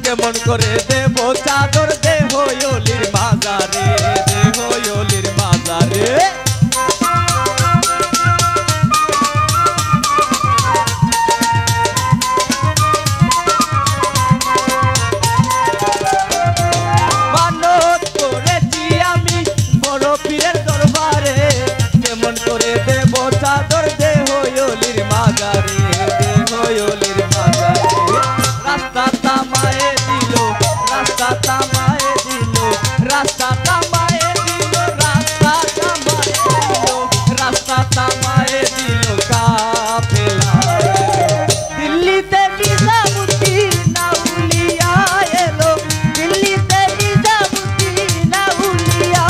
কেমন করে দেব চাদর দেহ ওলির মাজারে, দেহ ওলির মাজারে। মানত করেছি আমি বড় পীরের দরবারে, কেমন করে দেব চাদর দেহ ওলির মাজারে, দেহ ওলির মাজারে। রাস্তা তামায়ে দিল, রাস্তা তামায়ে দিল, রাস্তা তামায়ে দিল, রাস্তা তামায়ে দিল, রাস্তা তামায়ে দিল কাফেলা। দিল্লিতে নিজামুদ্দিন আউলিয়া এলো, দিল্লিতে নিজামুদ্দিন আউলিয়া।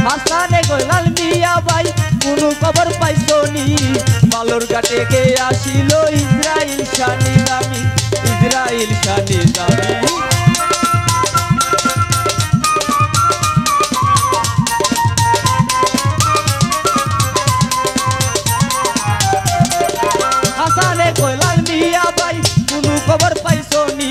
হাসানে গোলাল মিয়া ভাই কোনো খবর পাইছো নি? মালর ঘাটে কে আসিল ইসরাইল শানি দামি, ইসরাইল শানি দামি। হাসানে গোলাল মিয়া ভাই কোনো খবর পাইছো নি?